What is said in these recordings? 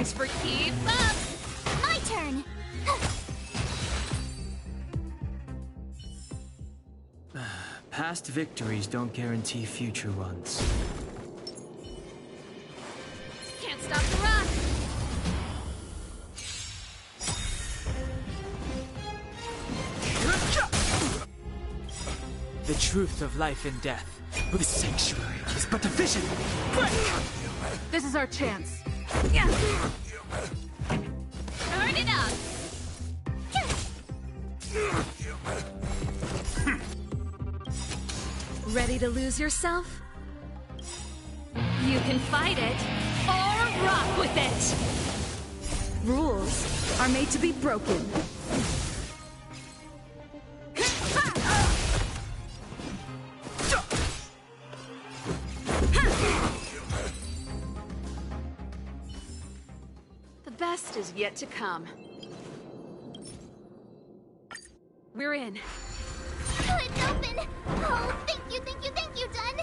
songs for keep up. My turn. Past victories don't guarantee future ones. Can't stop the rock. The truth of life and death. The sanctuary is but a vision. This is our chance. Turn it up. Ready to lose yourself? You can fight it or rock with it. Rules are made to be broken. The best is yet to come. We're in. It's open. Oh, thank you, Dun.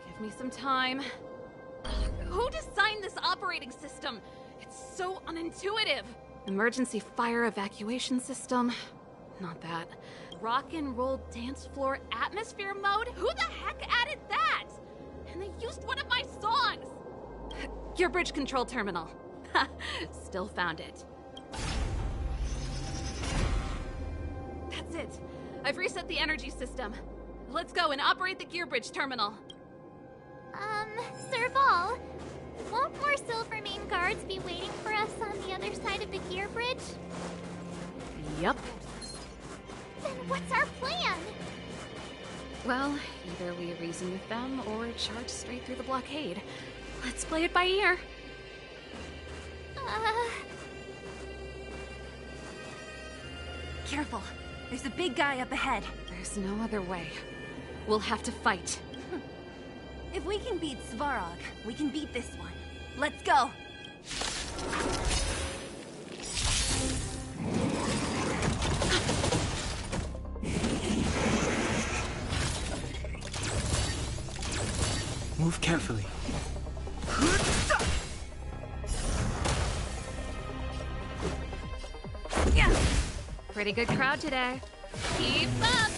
Give me some time. Who designed this operating system? It's so unintuitive. Emergency fire evacuation system? Not that. Rock and roll dance floor atmosphere mode? Who the heck added that? And they used one of my songs! Gear bridge control terminal. Still found it. That's it. I've reset the energy system. Let's go and operate the gear bridge terminal. Sir Vol, won't more Silvermane guards be waiting for us on the other side of the gear bridge? Yup. Then what's our plan? Well, either we reason with them or charge straight through the blockade. Let's play it by ear. Careful. There's a big guy up ahead. There's no other way. We'll have to fight. If we can beat Svarog, we can beat this one. Let's go! Move carefully. Pretty good crowd today. Keep up!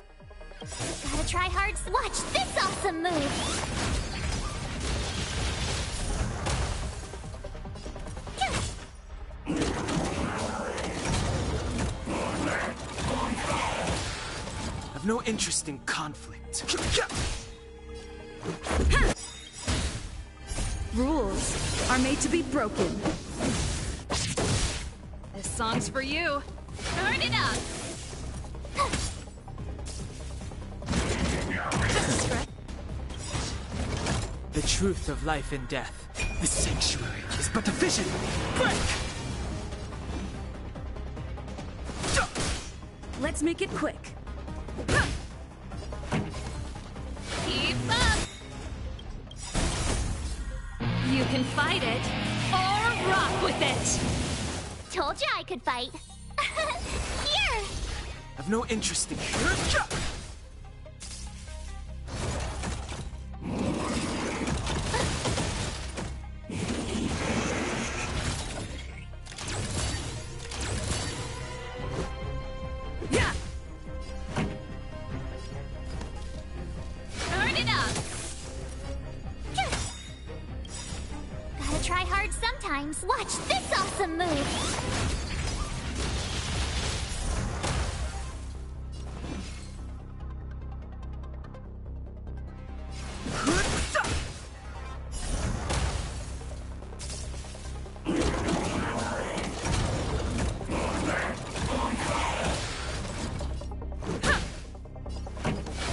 Gotta try hard. Watch this awesome move! I've no interest in conflict. Rules are made to be broken. This song's for you. Turn it up! The truth of life and death. The sanctuary is but a vision. Let's make it quick. Keep up! You can fight it or rock with it. Told you I could fight. Here! I've no interest in... Turn it up! Gotta try hard sometimes. Watch this awesome move!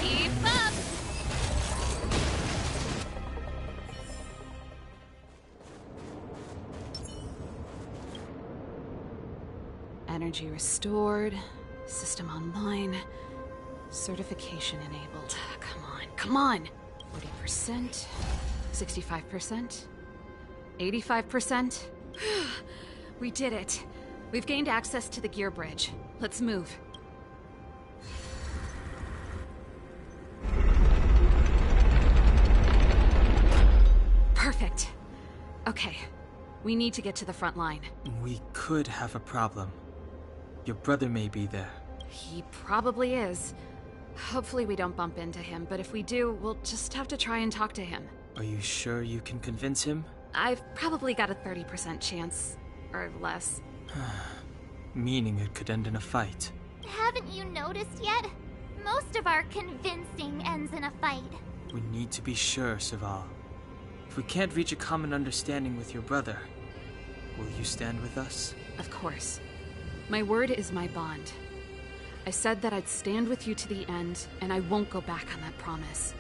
Keep up! Energy restored. System online. Certification enabled. Come on! 40%. 65%. 85%. We did it. We've gained access to the gear bridge. Let's move. Perfect. Okay, we need to get to the front line. We could have a problem. Your brother may be there. He probably is. Hopefully we don't bump into him, but if we do, we'll just have to try and talk to him. Are you sure you can convince him? I've probably got a 30% chance. Or less. Meaning it could end in a fight. Haven't you noticed yet? Most of our convincing ends in a fight. We need to be sure, Sibling. If we can't reach a common understanding with your brother, will you stand with us? Of course. My word is my bond. I said that I'd stand with you to the end, and I won't go back on that promise.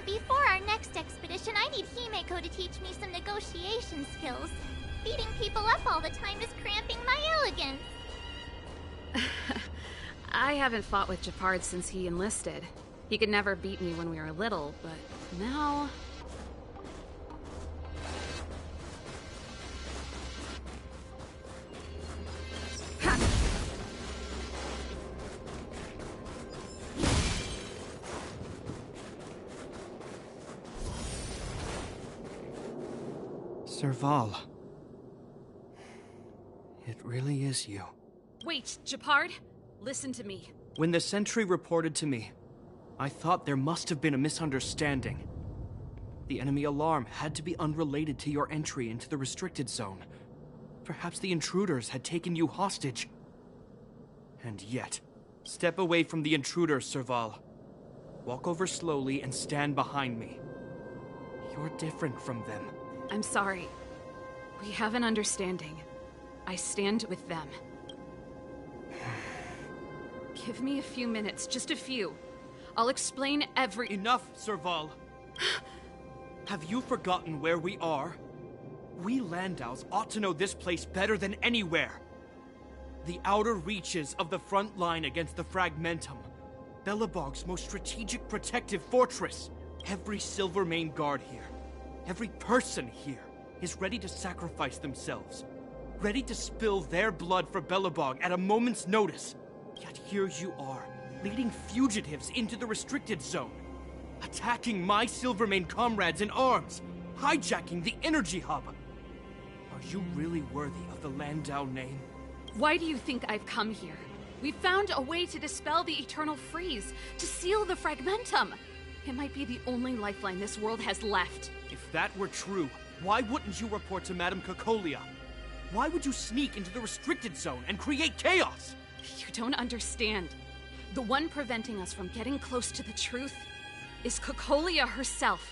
Before our next expedition, I need Himeko to teach me some negotiation skills. Beating people up all the time is cramping my elegance. I haven't fought with Japard since he enlisted. He could never beat me when we were little, but now... Serval. It really is you. Wait, Japard, listen to me. When the sentry reported to me, I thought there must have been a misunderstanding. The enemy alarm had to be unrelated to your entry into the restricted zone. Perhaps the intruders had taken you hostage. And yet, step away from the intruders, Serval. Walk over slowly and stand behind me. You're different from them. I'm sorry. We have an understanding. I stand with them. Give me a few minutes, just a few. I'll explain every— Enough, Serval. Have you forgotten where we are? We Landaus ought to know this place better than anywhere. The outer reaches of the front line against the Fragmentum. Belobog's most strategic protective fortress. Every Silvermane guard here, every person here, is ready to sacrifice themselves. Ready to spill their blood for Belobog at a moment's notice. Yet here you are, leading fugitives into the restricted zone. Attacking my Silvermane comrades in arms. Hijacking the energy hub. Are you really worthy of the Landau name? Why do you think I've come here? We found a way to dispel the eternal freeze, to seal the Fragmentum. It might be the only lifeline this world has left. If that were true, why wouldn't you report to Madame Cocolia? Why would you sneak into the restricted zone and create chaos? You don't understand. The one preventing us from getting close to the truth is Cocolia herself.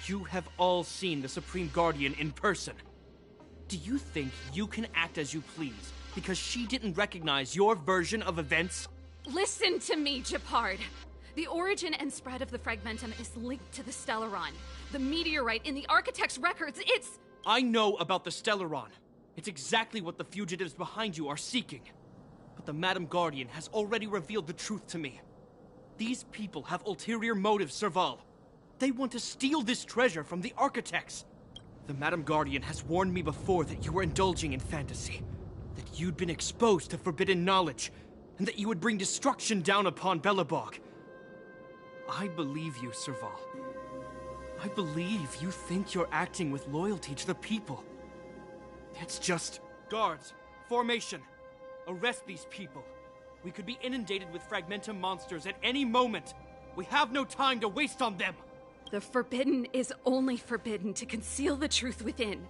You have all seen the Supreme Guardian in person. Do you think you can act as you please because she didn't recognize your version of events? Listen to me, Japard. The origin and spread of the Fragmentum is linked to the Stellaron. The meteorite in the Architect's records, it's... I know about the Stellaron. It's exactly what the fugitives behind you are seeking. But the Madam Guardian has already revealed the truth to me. These people have ulterior motives, Serval. They want to steal this treasure from the Architects. The Madam Guardian has warned me before that you were indulging in fantasy. That you'd been exposed to forbidden knowledge. And that you would bring destruction down upon Belobog. I believe you, Serval. I believe you think you're acting with loyalty to the people. It's just... Guards, formation. Arrest these people. We could be inundated with Fragmentum monsters at any moment. We have no time to waste on them. The forbidden is only forbidden to conceal the truth within.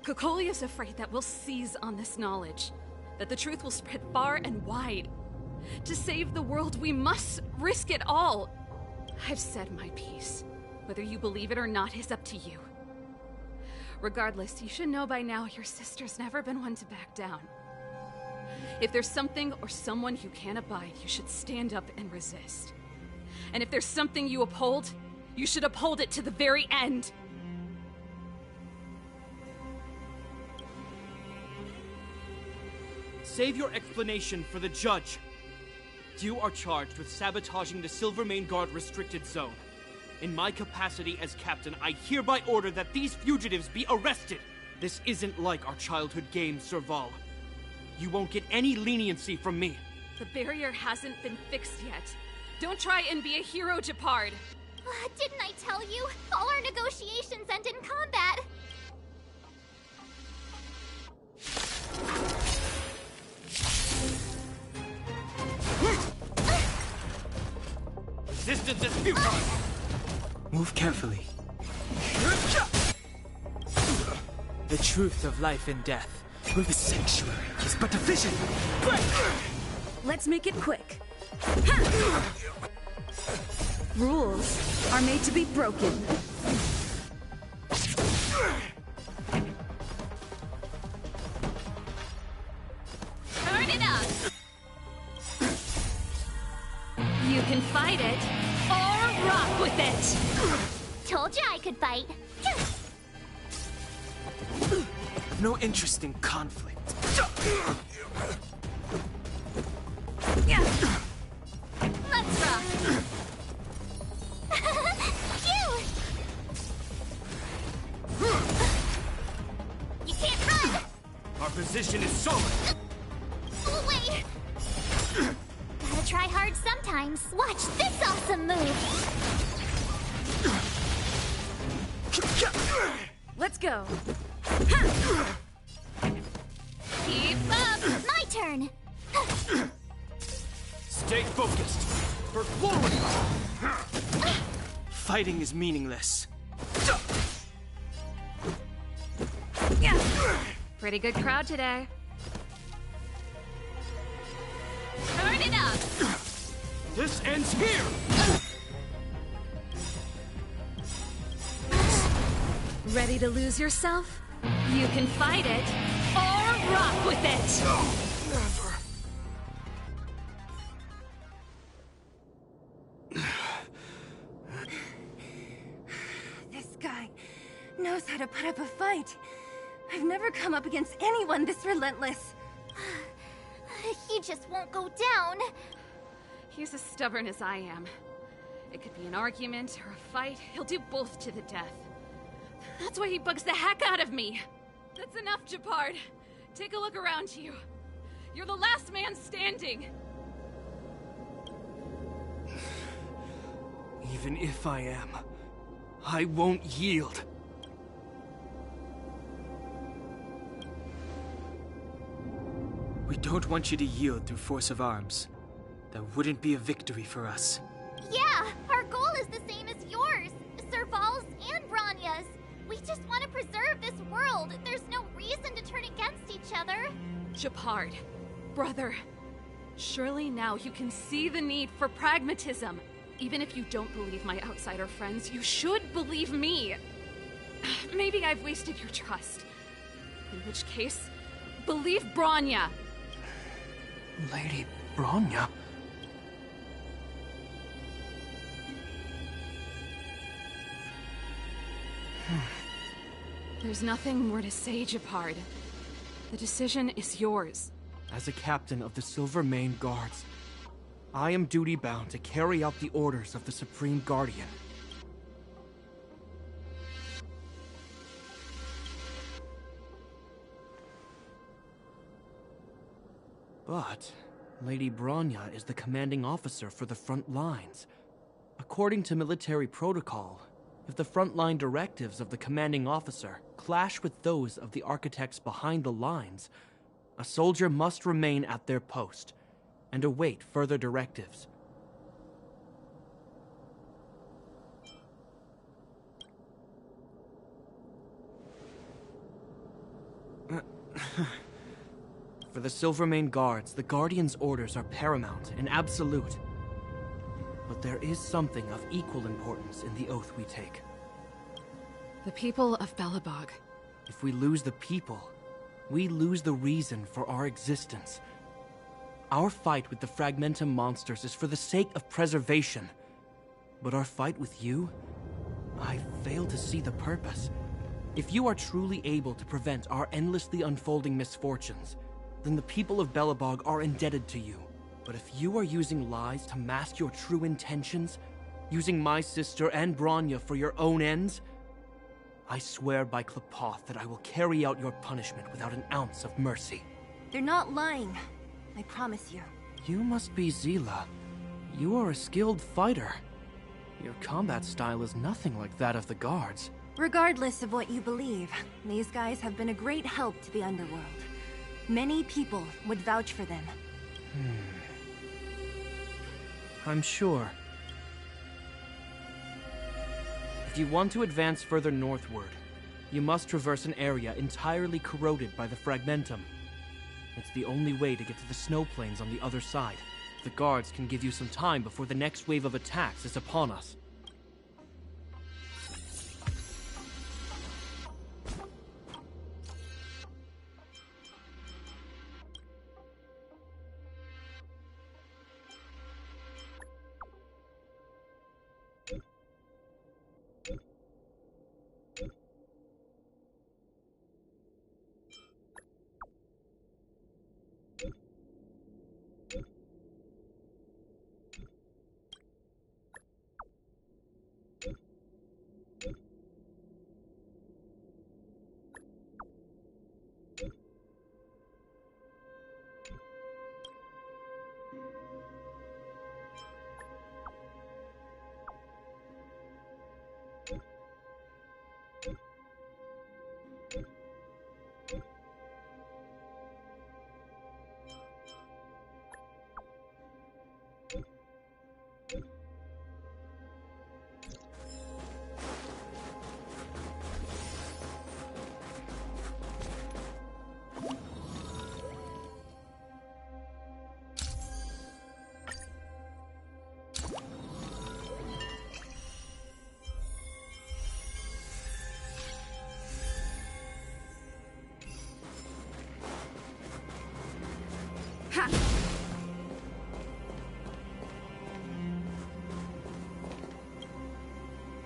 Cocolia's afraid that we'll seize on this knowledge. That the truth will spread far and wide. To save the world, we must risk it all. I've said my piece. Whether you believe it or not is up to you. Regardless, you should know by now your sister's never been one to back down. If there's something or someone you can't abide, you should stand up and resist. And if there's something you uphold, you should uphold it to the very end. Save your explanation for the judge. You are charged with sabotaging the Silvermane Guard restricted zone. In my capacity as captain, I hereby order that these fugitives be arrested. This isn't like our childhood game, Serval. You won't get any leniency from me. The barrier hasn't been fixed yet. Don't try and be a hero, Japard. Didn't I tell you? All our negotiations end in combat. Resistance is futile! Move carefully. The truth of life and death. The sanctuary is but a vision. Let's make it quick. Rules are made to be broken. Turn it up! You can fight it, or rock with it! Told you I could fight. No interest in conflict. Let's rock. Phew! You can't run! Our position is solid! Oh, wait! Gotta try hard sometimes. Watch this awesome move! Let's go. Keep up! My turn! Stay focused! For glory! Fighting is meaningless. Pretty good crowd today. Turn it up! This ends here! Ready to lose yourself? You can fight it, or rock with it! Never. This guy knows how to put up a fight. I've never come up against anyone this relentless. He just won't go down. He's as stubborn as I am. It could be an argument or a fight. He'll do both to the death. That's why he bugs the heck out of me. That's enough, Japard. Take a look around you. You're the last man standing. Even if I am, I won't yield. We don't want you to yield through force of arms. That wouldn't be a victory for us. Yeah, our goal is the same as yours. Serval's and Branya's. We just want to preserve this world. There's no reason to turn against each other. Japard, brother, surely now you can see the need for pragmatism. Even if you don't believe my outsider friends, you should believe me. Maybe I've wasted your trust. In which case, believe Branya. Lady Branya? There's nothing more to say, Japard. The decision is yours. As a captain of the Silver Mane Guards, I am duty-bound to carry out the orders of the Supreme Guardian. But Lady Branya is the commanding officer for the front lines. According to military protocol, if the frontline directives of the commanding officer clash with those of the architects behind the lines, a soldier must remain at their post and await further directives. For the Silvermane Guards, the Guardian's orders are paramount and absolute. But there is something of equal importance in the oath we take. The people of Belobog. If we lose the people, we lose the reason for our existence. Our fight with the Fragmentum monsters is for the sake of preservation. But our fight with you? I fail to see the purpose. If you are truly able to prevent our endlessly unfolding misfortunes, then the people of Belobog are indebted to you. But if you are using lies to mask your true intentions, using my sister and Branya for your own ends, I swear by Klapoth that I will carry out your punishment without an ounce of mercy. They're not lying. I promise you. You must be Zila. You are a skilled fighter. Your combat style is nothing like that of the guards. Regardless of what you believe, these guys have been a great help to the underworld. Many people would vouch for them. I'm sure. If you want to advance further northward, you must traverse an area entirely corroded by the Fragmentum. It's the only way to get to the snow plains on the other side. The guards can give you some time before the next wave of attacks is upon us.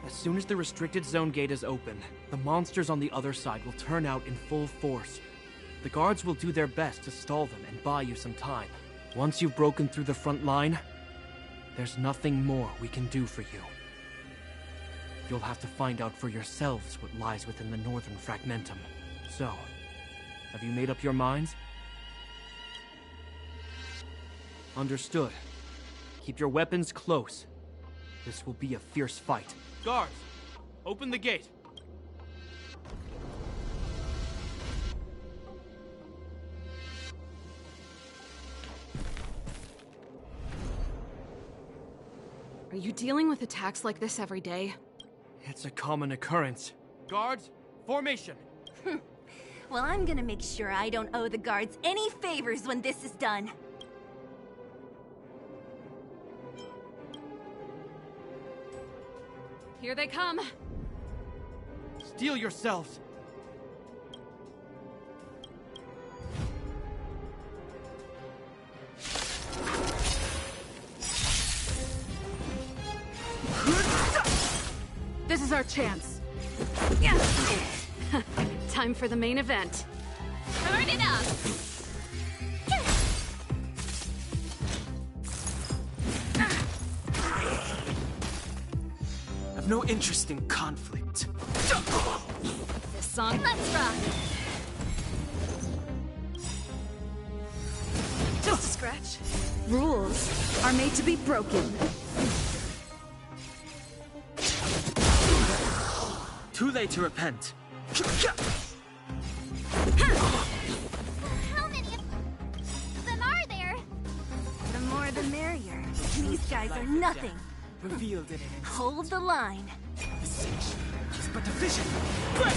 As soon as the restricted zone gate is open, the monsters on the other side will turn out in full force. The guards will do their best to stall them and buy you some time. Once you've broken through the front line, there's nothing more we can do for you. You'll have to find out for yourselves what lies within the northern fragmentum. So, have you made up your minds? Understood. Keep your weapons close. This will be a fierce fight. Guards, open the gate. Are you dealing with attacks like this every day? It's a common occurrence. Guards, formation. Well, I'm gonna make sure I don't owe the guards any favors when this is done. Here they come. Steel yourselves. This is our chance. Time for the main event. Turn it up! I've no interest in conflict. This song. Let's rock! Just a scratch. Rules are made to be broken. Too late to repent. How many of them are there? The more the merrier. These guys are nothing. Revealed in an instant. Hold the line. The siege is but a vision. Break!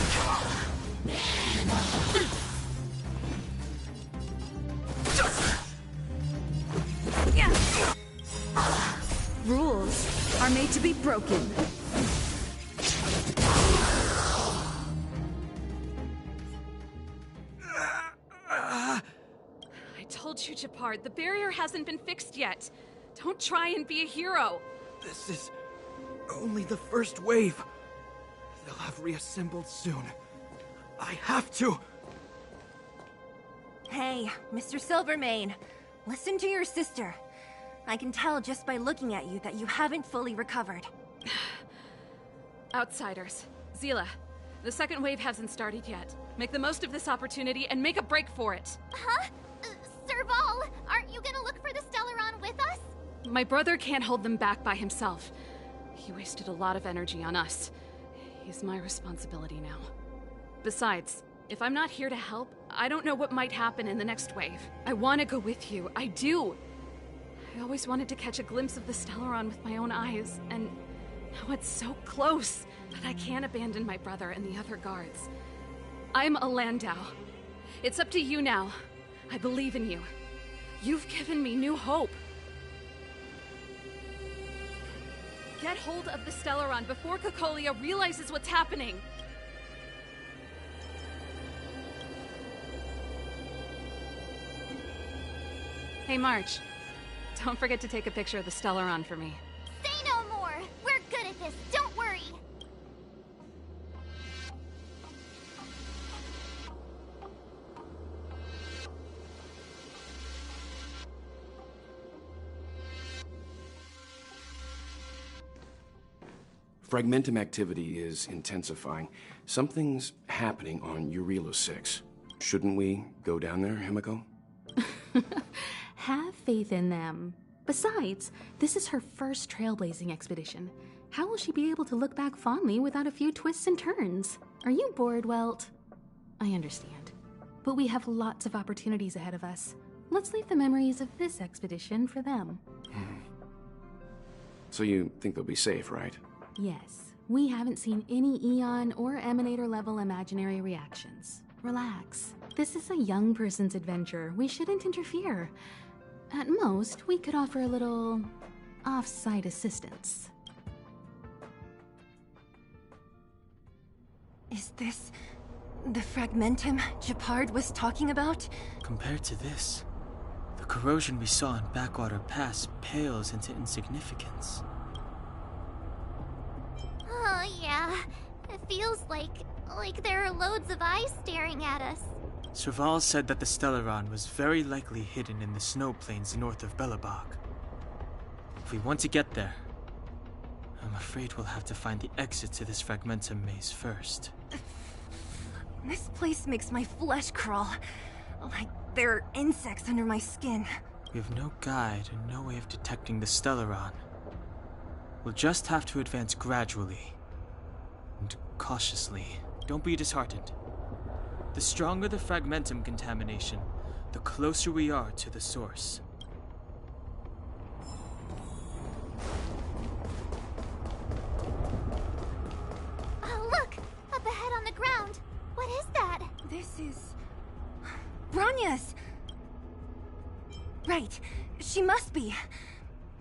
Rules are made to be broken. I told you, Japard, the barrier hasn't been fixed yet. Don't try and be a hero. This is only the first wave. They'll have reassembled soon. I have to. Hey, Mr. Silvermane, listen to your sister. I can tell just by looking at you that you haven't fully recovered. Outsiders. Zila, the second wave hasn't started yet. Make the most of this opportunity and make a break for it. Huh? Serval, aren't you gonna look for the Stellaron with us? My brother can't hold them back by himself. He wasted a lot of energy on us. He's my responsibility now. Besides, if I'm not here to help, I don't know what might happen in the next wave. I want to go with you. I do. I always wanted to catch a glimpse of the Stellaron with my own eyes, and now it's so close that I can't abandon my brother and the other guards. I'm a Landau. It's up to you now. I believe in you. You've given me new hope. Get hold of the Stellaron before Cocolia realizes what's happening. Hey, March. Don't forget to take a picture of the Stellaron for me. Say no more! We're good at this, don't worry! Fragmentum activity is intensifying. Something's happening on Eurilo 6. Shouldn't we go down there, Himiko? Have faith in them. Besides, this is her first trailblazing expedition. How will she be able to look back fondly without a few twists and turns? Are you bored, Welt? I understand. But we have lots of opportunities ahead of us. Let's leave the memories of this expedition for them. So you think they'll be safe, right? Yes. We haven't seen any Eon or Emanator level imaginary reactions. Relax. This is a young person's adventure. We shouldn't interfere. At most, we could offer a little off-site assistance. Is this the Fragmentum Gepard was talking about? Compared to this, the corrosion we saw in Backwater Pass pales into insignificance. Oh, yeah. It feels like there are loads of eyes staring at us. Serval said that the Stellaron was very likely hidden in the snow plains north of Belobog. If we want to get there, I'm afraid we'll have to find the exit to this Fragmentum maze first. This place makes my flesh crawl. Like there are insects under my skin. We have no guide and no way of detecting the Stellaron. We'll just have to advance gradually and cautiously. Don't be disheartened. The stronger the Fragmentum contamination, the closer we are to the source. Oh, look! Up ahead on the ground! What is that? This is... Bronya's! Right. She must be.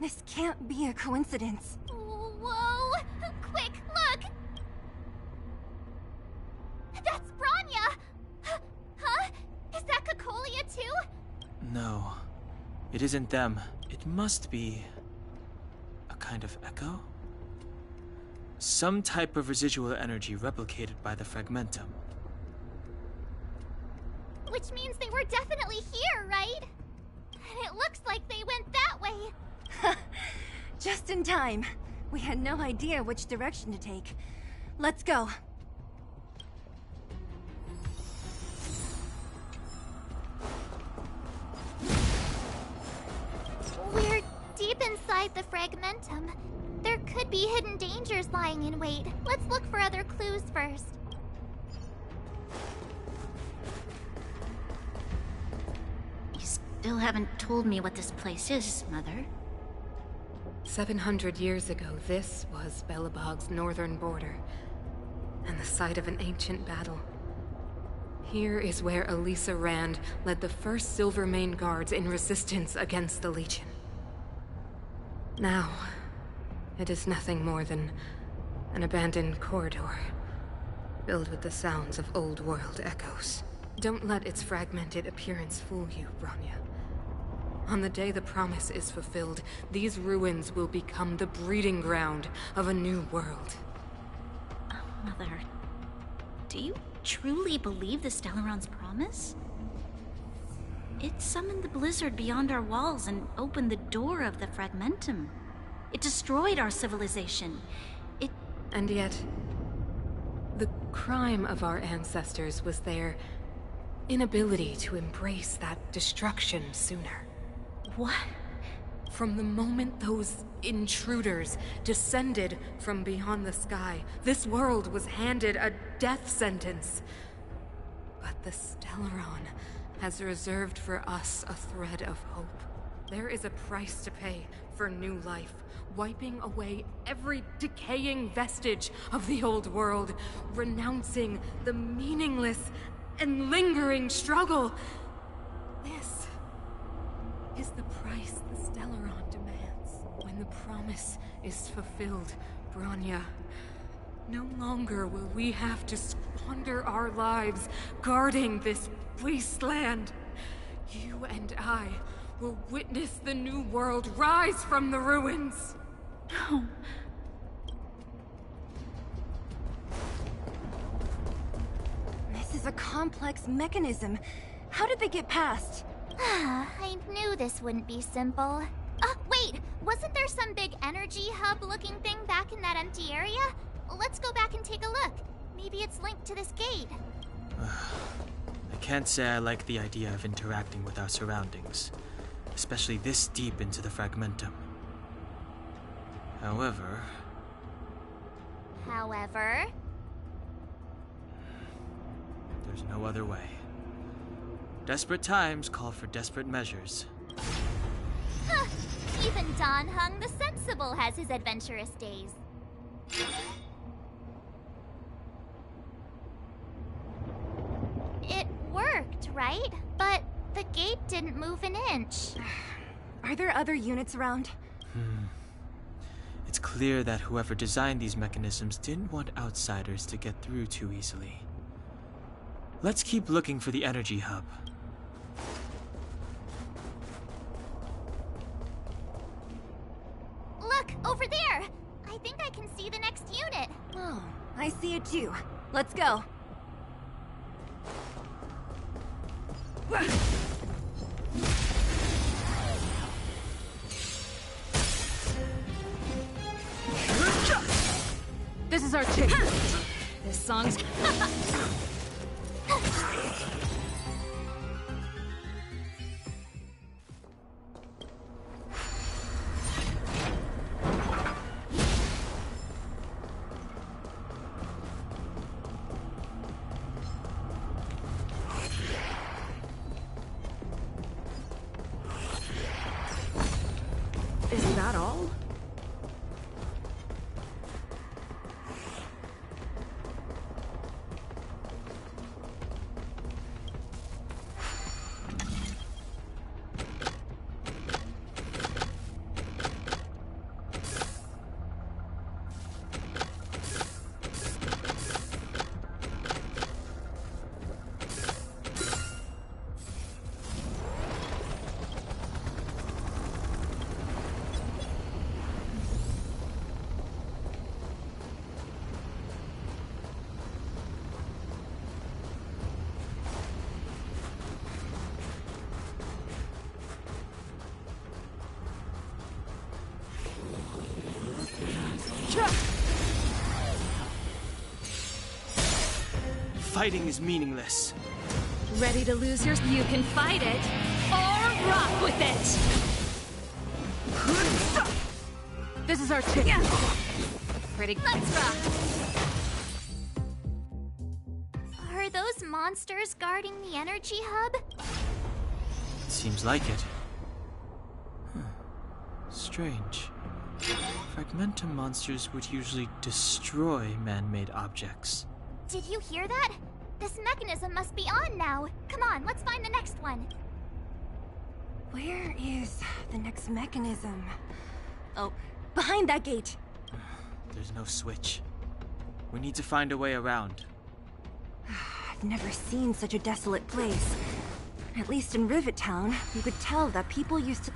This can't be a coincidence. Whoa! Quick, look! That's Bronya! Huh? Is that Cocolia too? No, it isn't them. It must be a kind of echo? Some type of residual energy replicated by the Fragmentum. Which means they were definitely here, right? And it looks like they went that way. Just in time. We had no idea which direction to take. Let's go. We're deep inside the Fragmentum. There could be hidden dangers lying in wait. Let's look for other clues first. You still haven't told me what this place is, Mother. 700 years ago, this was Belobog's northern border, and the site of an ancient battle. Here is where Elisa Rand led the first Silvermane Guards in resistance against the Legion. Now, it is nothing more than an abandoned corridor, filled with the sounds of old-world echoes. Don't let its fragmented appearance fool you, Bronya. On the day the promise is fulfilled, these ruins will become the breeding ground of a new world. Mother, do you truly believe the Stellaron's promise? It summoned the blizzard beyond our walls and opened the door of the Fragmentum. It destroyed our civilization. And yet, the crime of our ancestors was their inability to embrace that destruction sooner. What? From the moment those intruders descended from beyond the sky, this world was handed a death sentence. But the Stellaron has reserved for us a thread of hope. There is a price to pay for new life, wiping away every decaying vestige of the old world, renouncing the meaningless and lingering struggle. This is the price the Stellaron demands. When the promise is fulfilled, Bronya, no longer will we have to squander our lives guarding this wasteland. You and I will witness the new world rise from the ruins. No. This is a complex mechanism. How did they get past? I knew this wouldn't be simple. Wait! Wasn't there some big energy hub-looking thing back in that empty area? Let's go back and take a look. Maybe it's linked to this gate. I can't say I like the idea of interacting with our surroundings, especially this deep into the fragmentum. However, there's no other way. Desperate times call for desperate measures. Huh. Even Don Hung the Sensible has his adventurous days. It worked, right? But the gate didn't move an inch. Are there other units around? It's clear that whoever designed these mechanisms didn't want outsiders to get through too easily. Let's keep looking for the energy hub. Look, over there! I think I can see the next unit. Oh, I see it too. Let's go. This is our chance. This song's... Is that all? Fighting is meaningless. Ready to lose yours? You can fight it, or rock with it! This is our chance. Pretty... Let's rock! Are those monsters guarding the energy hub? It seems like it. Strange. Fragmentum monsters would usually destroy man-made objects. Did you hear that? This mechanism must be on now. Come on, let's find the next one. Where is the next mechanism? Oh, behind that gate. There's no switch. We need to find a way around. I've never seen such a desolate place. At least in Rivet Town, you could tell that people used to...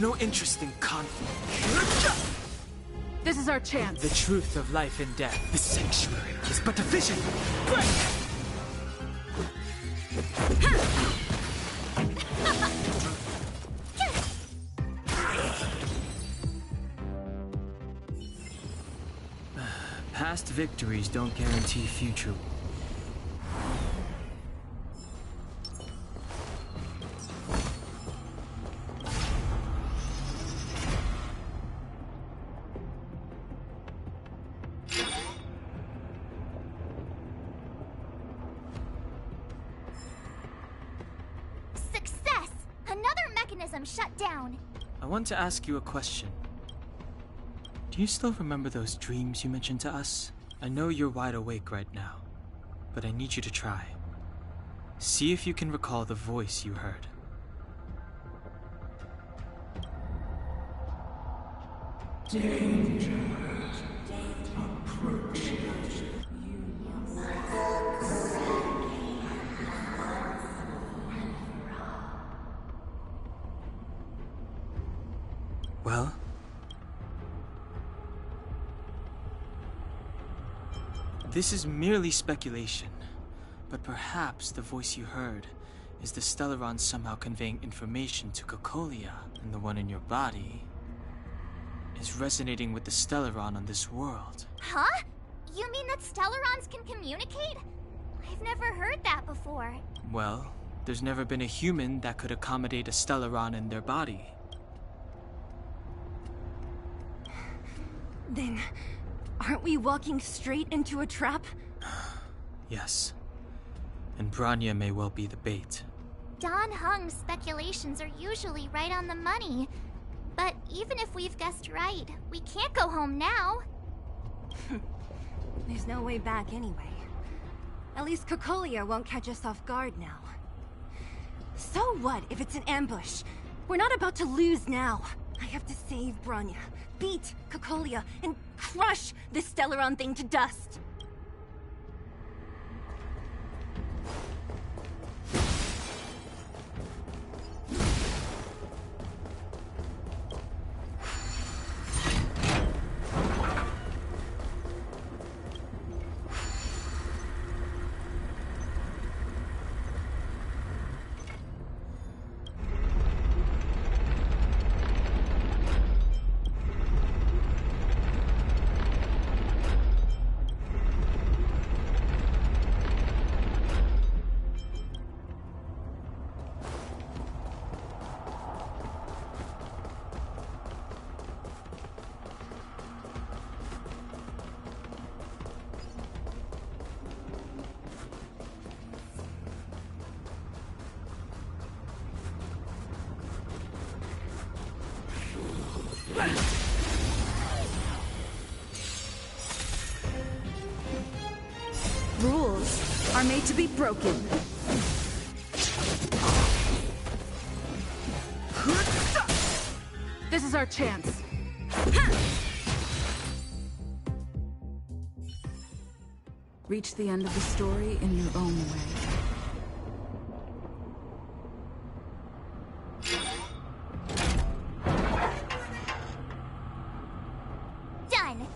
no interest in conflict. This is our chance. The truth of life and death. The sanctuary is but a vision. Break! Past victories don't guarantee future. Success! Another mechanism shut down. I want to ask you a question. Do you still remember those dreams you mentioned to us? I know you're wide awake right now, but I need you to try. See if you can recall the voice you heard. Danger approaching. Well? This is merely speculation, but perhaps the voice you heard is the Stellaron somehow conveying information to Cocolia, and the one in your body is resonating with the Stellaron on this world. Huh? You mean that Stellarons can communicate? I've never heard that before. Well, there's never been a human that could accommodate a Stellaron in their body. Then, aren't we walking straight into a trap? Yes. And Bronya may well be the bait. Don Hung's speculations are usually right on the money. But even if we've guessed right, we can't go home now. There's no way back anyway. At least Cocolia won't catch us off guard now. So what if it's an ambush? We're not about to lose now. I have to save Bronya, beat Cocolia, and crush this Stellaron thing to dust. Rules are made to be broken. This is our chance. Reach the end of the story in your own way. Done!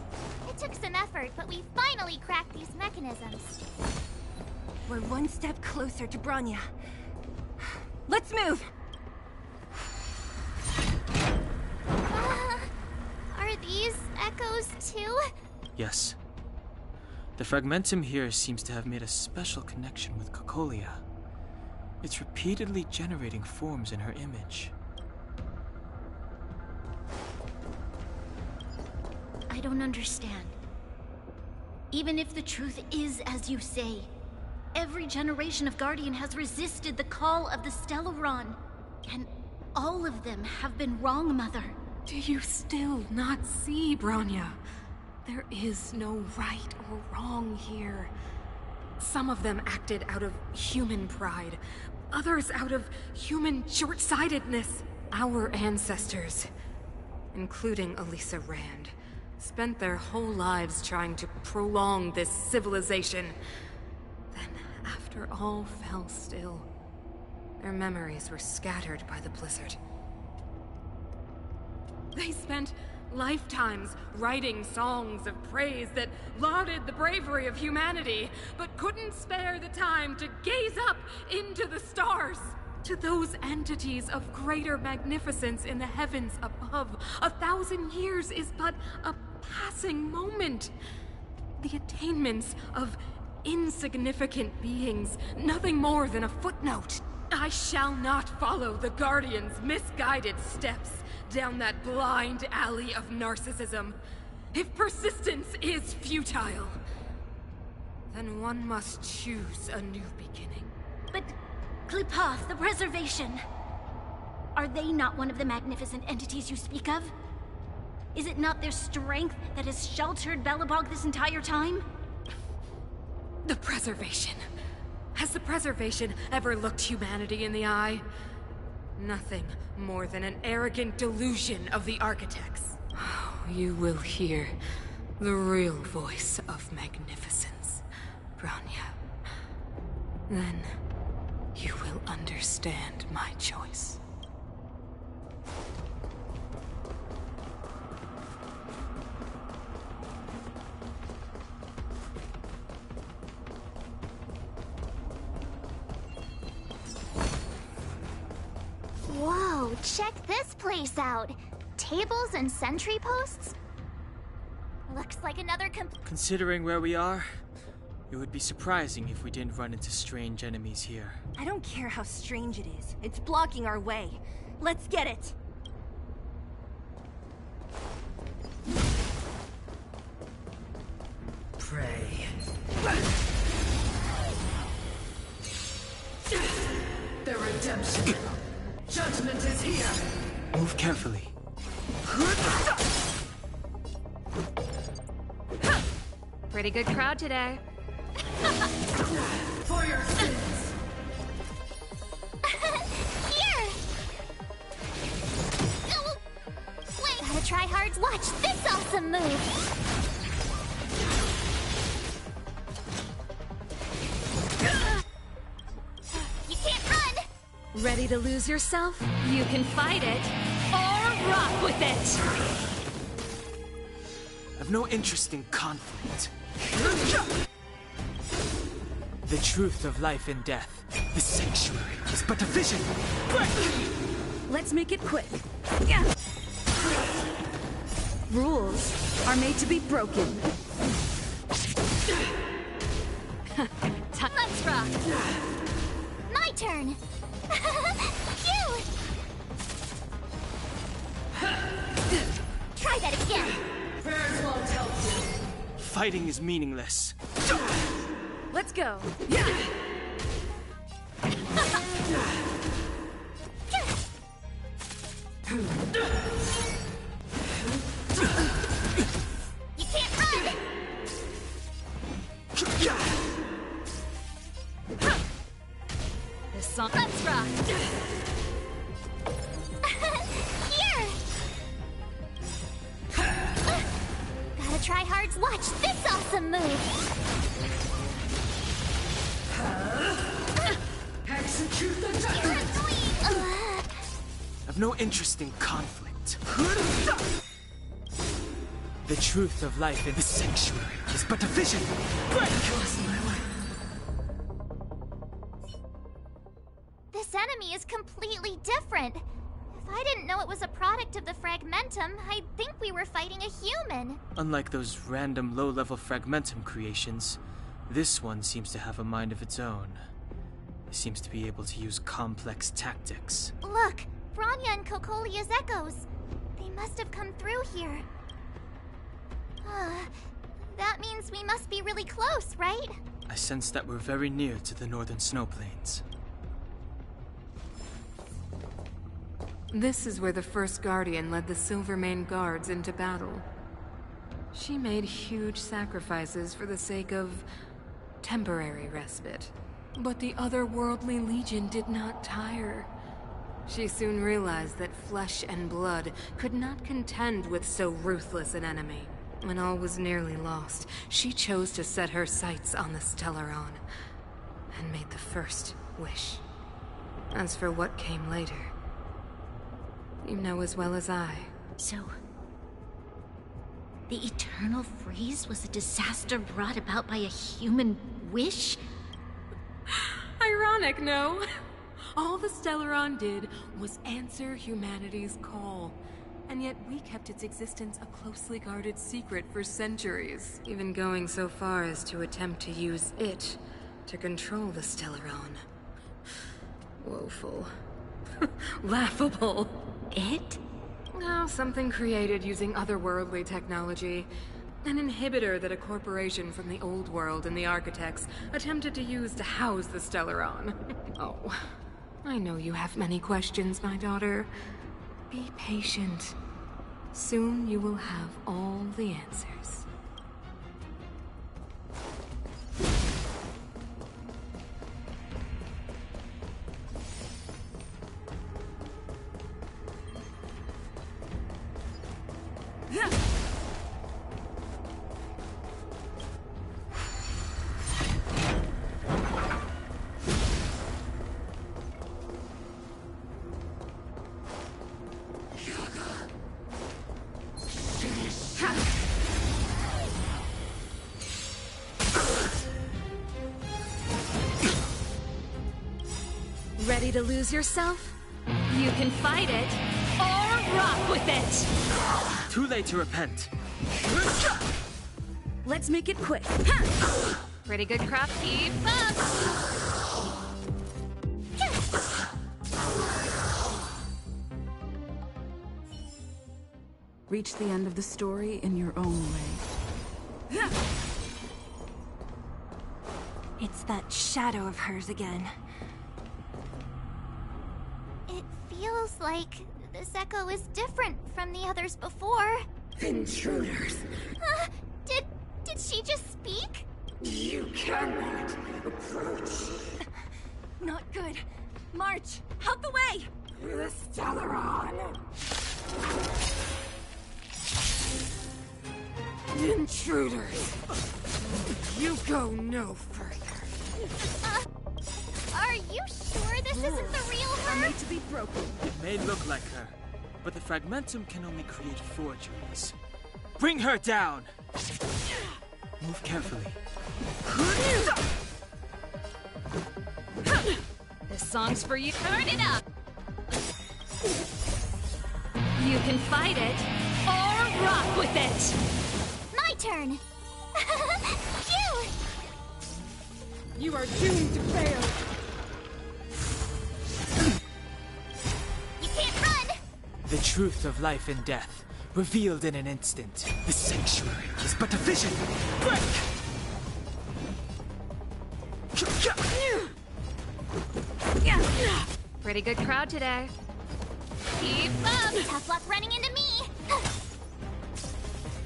It took some effort, but we finally cracked these mechanisms. We're one step closer to Bronya. Let's move! Are these echoes too? Yes. The fragmentum here seems to have made a special connection with Cocolia. It's repeatedly generating forms in her image. I don't understand. Even if the truth is as you say, every generation of Guardian has resisted the call of the Stellaron. And all of them have been wrong, Mother. Do you still not see, Bronya? There is no right or wrong here. Some of them acted out of human pride, others out of human short-sightedness. Our ancestors, including Elisa Rand, spent their whole lives trying to prolong this civilization. Then, after all fell still, their memories were scattered by the blizzard. They spent lifetimes writing songs of praise that lauded the bravery of humanity, but couldn't spare the time to gaze up into the stars. To those entities of greater magnificence in the heavens above, 1,000 years is but a passing moment. The attainments of insignificant beings, nothing more than a footnote. I shall not follow the Guardian's misguided steps down that blind alley of narcissism. If persistence is futile, then one must choose a new beginning. But Klipoth, the preservation. Are they not one of the magnificent entities you speak of? Is it not their strength that has sheltered Belobog this entire time? The preservation. Has the preservation ever looked humanity in the eye? Nothing more than an arrogant delusion of the architects. You will hear the real voice of magnificence, Bronya. Then you will understand my choice. Whoa, check this place out. Tables and sentry posts? Looks like another Considering where we are, it would be surprising if we didn't run into strange enemies here. I don't care how strange it is. It's blocking our way. Let's get it! Pray. The redemption. Judgment is here. Move carefully. Pretty good crowd today. For your sins. Here! Oh, wait! Gotta try hard. Watch this awesome move! You can't run! Ready to lose yourself? You can fight it, or rock with it! I've no interest in conflict. The truth of life and death. The sanctuary is but a vision. Break! Let's make it quick. Rules are made to be broken. Let's rock! My turn! Phew! Try that again! Prayers won't help you. Fighting is meaningless. Let's go. You can't run! This song. Let's rock! Here! Gotta try hard. Watch this awesome move! Execute the You're judgment. annoying! I've no interest in conflict. The truth of life in the sanctuary is but a vision. Break! This enemy is completely different. If I didn't know it was a product of the Fragmentum, I'd think we were fighting a human. Unlike those random low-level Fragmentum creations, this one seems to have a mind of its own. It seems to be able to use complex tactics. Look, Bronya and Kokolia's echoes. They must have come through here. That means we must be really close, right? I sense that we're very near to the northern snow plains. This is where the first Guardian led the Silvermane Guards into battle. She made huge sacrifices for the sake of temporary respite. But the otherworldly Legion did not tire. She soon realized that flesh and blood could not contend with so ruthless an enemy. When all was nearly lost, she chose to set her sights on the Stellaron, and made the first wish. As for what came later, you know as well as I. So, the eternal freeze was a disaster brought about by a human wish? Ironic, no? All the Stellaron did was answer humanity's call. And yet we kept its existence a closely guarded secret for centuries. Even going so far as to attempt to use it to control the Stellaron. Woeful. Laughable. It? Oh, something created using otherworldly technology. An inhibitor that a corporation from the old world and the architects attempted to use to house the Stellaron. Oh, I know you have many questions, my daughter. Be patient. Soon you will have all the answers. Ready to lose yourself? You can fight it, or rock with it! Too late to repent. Let's make it quick. Pretty good crop, keep up! Reach the end of the story in your own way. It's that shadow of hers again. It feels like this echo is different from the others before. Intruders, Did she just speak? you cannot approach Not good. March, out the way! the Stellaron. Intruders, you go no further. Are you sure this isn't the real her? Made to be broken. It may look like her, but the fragmentum can only create forgeries. Bring her down! Move carefully. This song's for you. Turn it up! You can fight it, or rock with it! My turn! Phew! You are doomed to fail. You can't run! The truth of life and death, revealed in an instant. The sanctuary is but a vision. Break! Pretty good crowd today. Keep up! Tough luck running into me!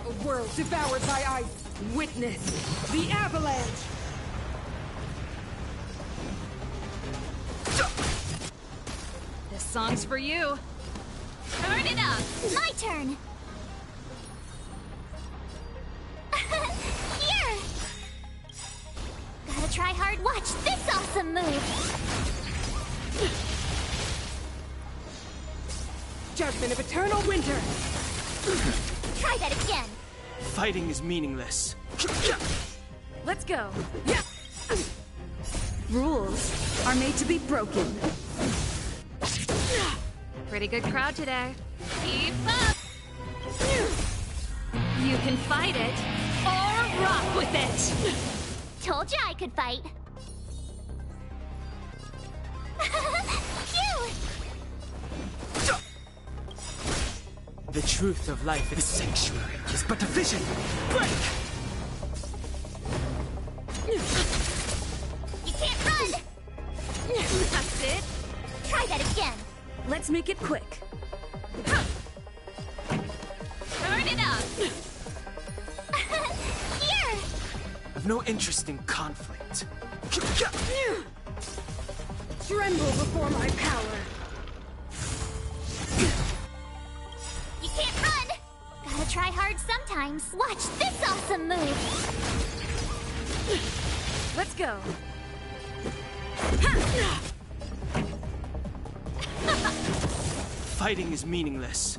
A world devoured by ice. Witness the avalanche. This song's for you. Turn it up! My turn! Here! Gotta try hard. Watch this awesome move! Judgment of eternal winter. Try that again! Fighting is meaningless. Let's go. Rules are made to be broken. Pretty good crowd today. Keep up! You can fight it, or rock with it! Told you I could fight. Phew! The truth of life in the sanctuary is but a vision. Break! You can't run! That's it! Try that again! Let's make it quick. Turn it up! Here! I've no interest in conflict. Tremble before my power. You can't run! Gotta try hard sometimes. Watch this awesome move! Let's go. Fighting is meaningless.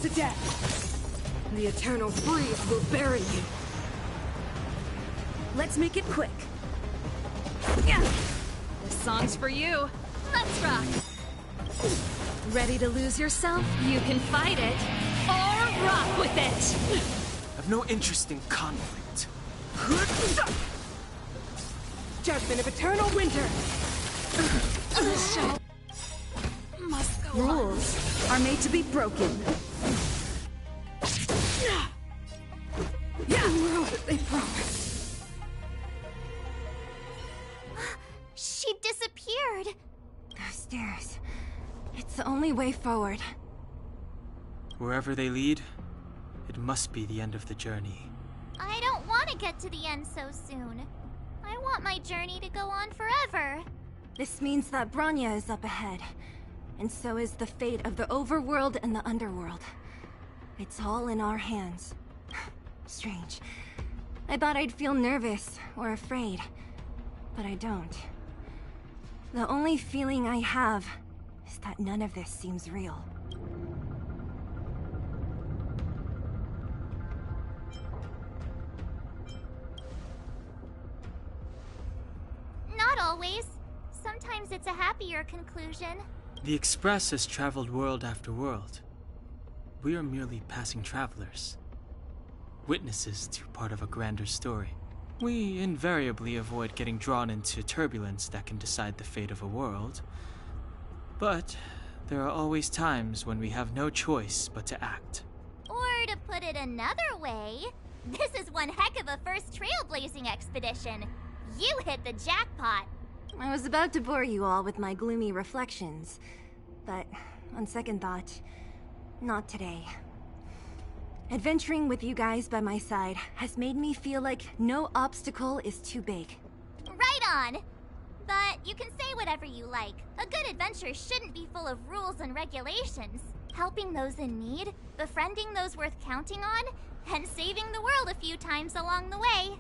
to death. The eternal freeze will bury you. Let's make it quick. This song's for you. Let's rock. Ready to lose yourself? You can fight it, or rock with it. I've no interest in conflict. Judgment of eternal winter. This show must go on. Rules are made to be broken. Yeah, the world that they promised. She disappeared. Those stairs. It's the only way forward. Wherever they lead, it must be the end of the journey. I don't want to get to the end so soon. I want my journey to go on forever. This means that Bronya is up ahead. And so is the fate of the overworld and the underworld. It's all in our hands. Strange. I thought I'd feel nervous or afraid, but I don't. The only feeling I have is that none of this seems real. Not always. Sometimes it's a happier conclusion. The Express has traveled world after world. We are merely passing travelers. Witnesses to part of a grander story. We invariably avoid getting drawn into turbulence that can decide the fate of a world. But there are always times when we have no choice but to act. Or to put it another way, this is one heck of a first trailblazing expedition. You hit the jackpot. I was about to bore you all with my gloomy reflections, but on second thought, not today. Adventuring with you guys by my side has made me feel like no obstacle is too big. Right on. But you can say whatever you like. A good adventure shouldn't be full of rules and regulations. Helping those in need, befriending those worth counting on, and saving the world a few times along the way.